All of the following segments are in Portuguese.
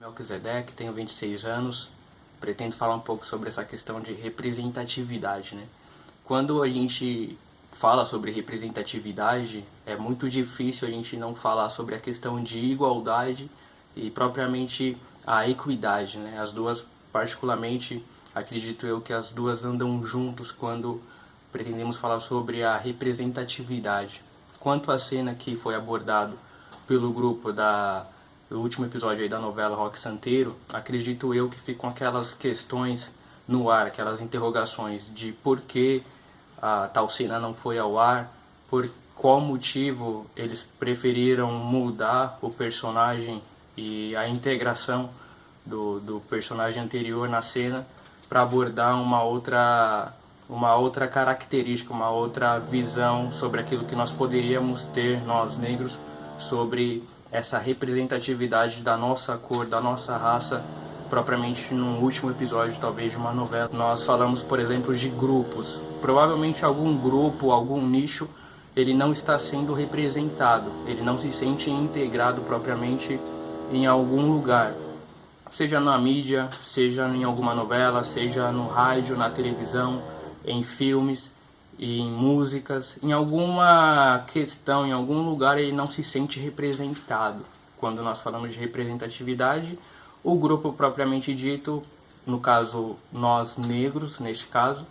Melquisedeque, tenho 26 anos, pretendo falar um pouco sobre essa questão de representatividade, né? Quando a gente fala sobre representatividade, é muito difícil a gente não falar sobre a questão de igualdade e propriamente a equidade, né? As duas, particularmente, acredito eu que as duas andam juntos quando pretendemos falar sobre a representatividade. Quanto à cena que foi abordado pelo grupo do último episódio aí da novela Roque Santeiro, acredito eu que ficam aquelas questões no ar, aquelas interrogações de por que a tal cena não foi ao ar, por qual motivo eles preferiram mudar o personagem e a integração do personagem anterior na cena para abordar uma outra característica, uma outra visão sobre aquilo que nós poderíamos ter, nós negros, sobre essa representatividade da nossa cor, da nossa raça, propriamente no último episódio, talvez, de uma novela. Nós falamos, por exemplo, de grupos. Provavelmente algum grupo, algum nicho, ele não está sendo representado, ele não se sente integrado propriamente em algum lugar. Seja na mídia, seja em alguma novela, seja no rádio, na televisão, em filmes, em músicas, em alguma questão, em algum lugar ele não se sente representado. Quando nós falamos de representatividade, o grupo propriamente dito, no caso nós negros, neste caso,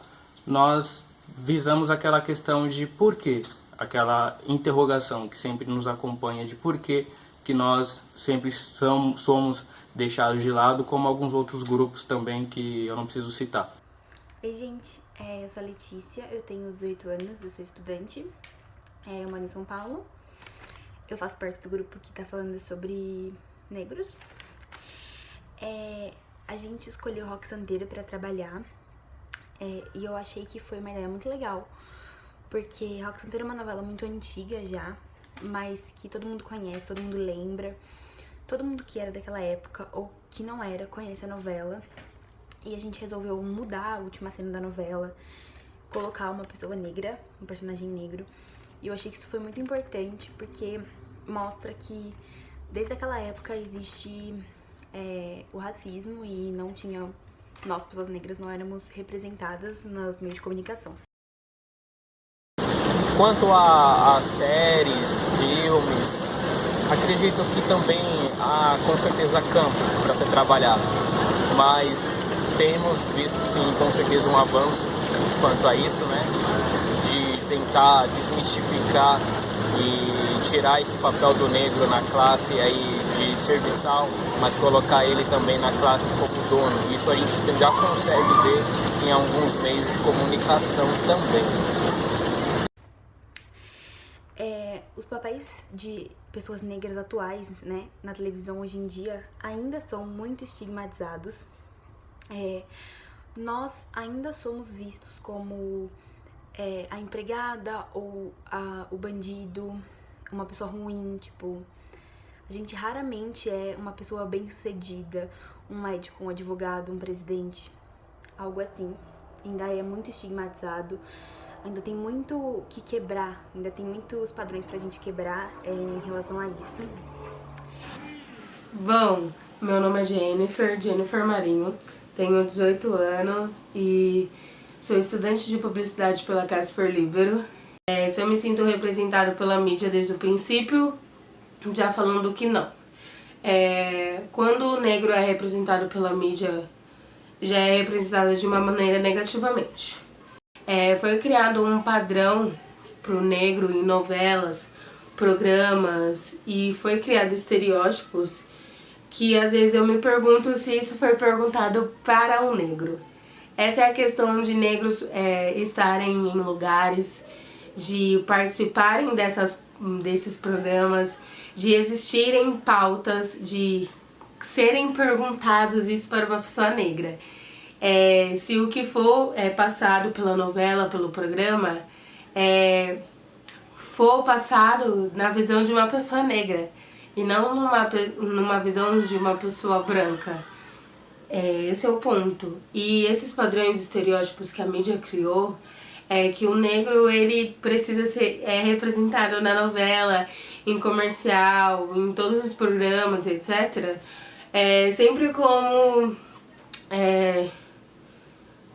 nós visamos aquela questão de por quê, aquela interrogação que sempre nos acompanha de por quê que nós sempre somos deixados de lado, como alguns outros grupos também que eu não preciso citar. Oi gente, eu sou a Letícia, eu tenho 18 anos, eu sou estudante, eu moro em São Paulo. Eu faço parte do grupo que tá falando sobre negros. A gente escolheu Roque Santeiro pra trabalhar e eu achei que foi uma ideia muito legal, porque Roque Santeiro é uma novela muito antiga já, mas que todo mundo conhece, todo mundo lembra, todo mundo que era daquela época ou que não era conhece a novela. E a gente resolveu mudar a última cena da novela, colocar uma pessoa negra, um personagem negro. E eu achei que isso foi muito importante, porque mostra que desde aquela época existe o racismo e não tinha, nós, pessoas negras, não éramos representadas nos meios de comunicação. Quanto a séries, filmes, acredito que também há com certeza campo para ser trabalhado, mas temos visto sim com certeza um avanço quanto a isso, né? De tentar desmistificar e tirar esse papel do negro na classe aí de serviçal, mas colocar ele também na classe como dono. Isso a gente já consegue ver em alguns meios de comunicação também. Os papéis de pessoas negras atuais, né, na televisão hoje em dia ainda são muito estigmatizados. Nós ainda somos vistos como a empregada ou o bandido, uma pessoa ruim, tipo, a gente raramente é uma pessoa bem-sucedida, um médico, um advogado, um presidente, algo assim. Ainda é muito estigmatizado, ainda tem muito que quebrar, ainda tem muitos padrões pra gente quebrar em relação a isso. Bom, meu nome é Jennifer Marinho. Tenho 18 anos e sou estudante de publicidade pela Casper Libero. Eu me sinto representada pela mídia desde o princípio, já falando que não. Quando o negro é representado pela mídia, já é representado de uma maneira negativamente. Foi criado um padrão para o negro em novelas, programas, e foi criado estereótipos que às vezes eu me pergunto se isso foi perguntado para um negro. Essa é a questão de negros estarem em lugares, de participarem desses programas, de existirem pautas, de serem perguntados isso para uma pessoa negra. Se o que for passado pela novela, pelo programa, for passado na visão de uma pessoa negra, e não numa visão de uma pessoa branca. Esse é o ponto. E esses padrões estereótipos que a mídia criou, que o negro ele precisa ser representado na novela, em comercial, em todos os programas, etc., Sempre como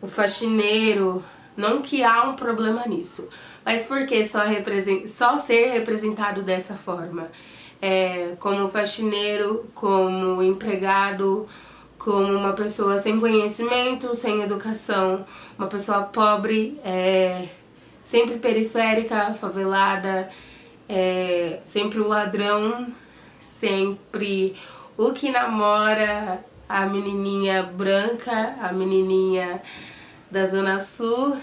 o faxineiro, não que há um problema nisso, mas porque só ser representado dessa forma, como faxineiro, como empregado, como uma pessoa sem conhecimento, sem educação, uma pessoa pobre, sempre periférica, favelada, sempre o ladrão, sempre o que namora a menininha branca, a menininha da Zona Sul.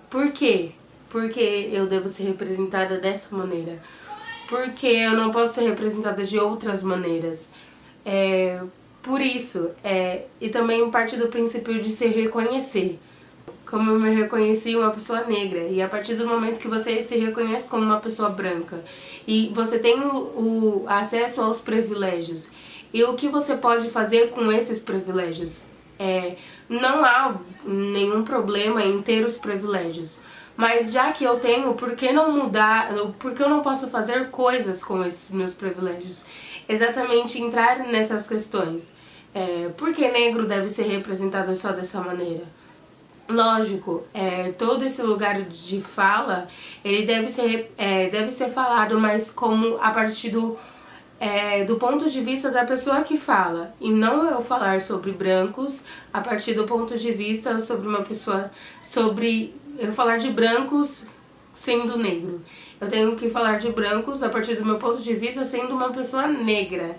Por quê? Porque eu devo ser representada dessa maneira? Porque eu não posso ser representada de outras maneiras? Por isso, e também parte do princípio de se reconhecer. Como eu me reconheci uma pessoa negra, e a partir do momento que você se reconhece como uma pessoa branca e você tem o acesso aos privilégios, e o que você pode fazer com esses privilégios? Não há nenhum problema em ter os privilégios, mas já que eu tenho, por que não mudar, por que eu não posso fazer coisas com esses meus privilégios? Exatamente entrar nessas questões. Por que negro deve ser representado só dessa maneira? Lógico, todo esse lugar de fala, ele deve ser falado, mas como a partir do ponto de vista da pessoa que fala, e não eu falar sobre brancos a partir do ponto de vista sobre uma pessoa, eu falar de brancos sendo negro. Eu tenho que falar de brancos a partir do meu ponto de vista sendo uma pessoa negra,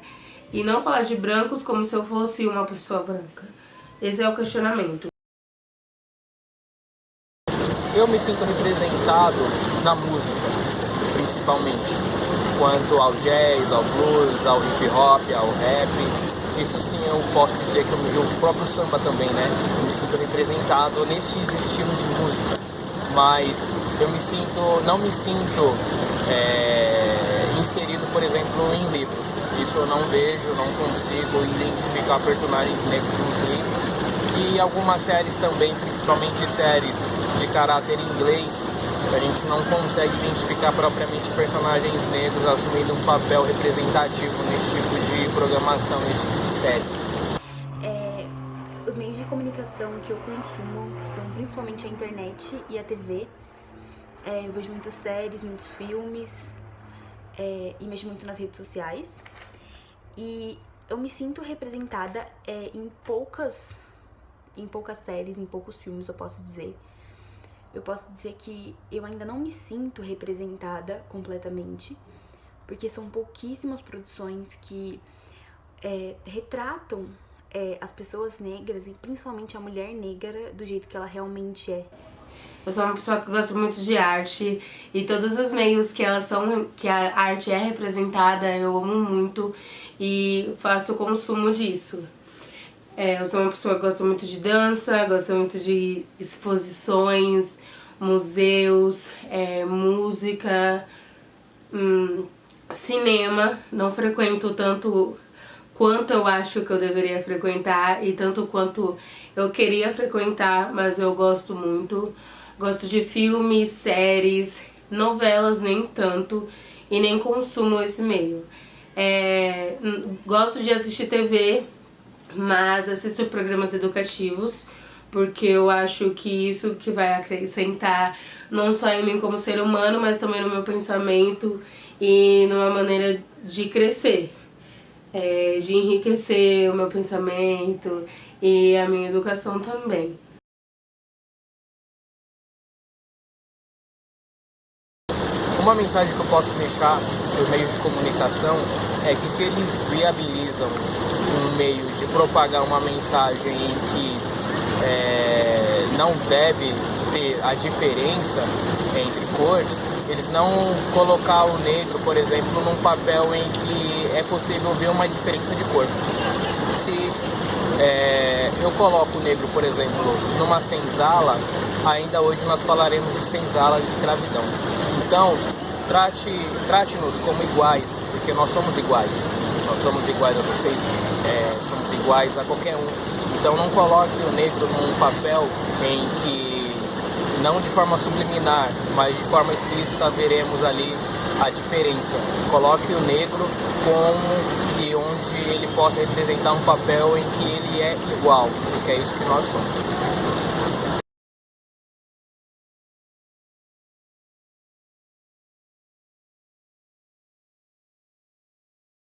e não falar de brancos como se eu fosse uma pessoa branca. Esse é o questionamento. Eu me sinto representado na música, principalmente, quanto ao jazz, ao blues, ao hip hop, ao rap. Isso sim eu posso dizer que o próprio samba também, né? Eu me sinto representado nesses estilos de música, mas eu não me sinto inserido, por exemplo, em livros. Isso eu não vejo, não consigo identificar personagens negros nos livros. E algumas séries também, principalmente séries de caráter inglês, a gente não consegue identificar propriamente personagens negros assumindo um papel representativo nesse tipo de programação, nesse tipo de série. Os meios de comunicação que eu consumo são principalmente a internet e a TV. Eu vejo muitas séries, muitos filmes, e mexo muito nas redes sociais. E eu me sinto representada em poucas séries, em poucos filmes, eu posso dizer. Eu posso dizer que eu ainda não me sinto representada completamente, porque são pouquíssimas produções que retratam as pessoas negras, e principalmente a mulher negra, do jeito que ela realmente é. Eu sou uma pessoa que gosta muito de arte, e todos os meios que a arte é representada, eu amo muito e faço consumo disso. Eu sou uma pessoa que gosta muito de dança, gosta muito de exposições, museus, música, cinema. Não frequento tanto quanto eu acho que eu deveria frequentar e tanto quanto eu queria frequentar, mas eu gosto muito. Gosto de filmes, séries, novelas nem tanto, e nem consumo esse meio. Gosto de assistir TV, mas assisto programas educativos, porque eu acho que isso que vai acrescentar não só em mim como ser humano, mas também no meu pensamento e numa maneira de crescer, de enriquecer o meu pensamento e a minha educação também. Uma mensagem que eu posso deixar nos meios de comunicação é que se eles viabilizam um meio de propagar uma mensagem em que não deve ter a diferença entre cores, eles não colocar o negro, por exemplo, num papel em que é possível ver uma diferença de cor. Se eu coloco o negro, por exemplo, numa senzala, ainda hoje nós falaremos de senzala de escravidão. Então, trate-nos como iguais, porque nós somos iguais. Nós somos iguais a vocês, somos iguais a qualquer um. Então não coloque o negro num papel em que, não de forma subliminar, mas de forma explícita, veremos ali a diferença. Coloque o negro como e onde onde ele possa representar um papel em que ele é igual, porque é isso que nós somos.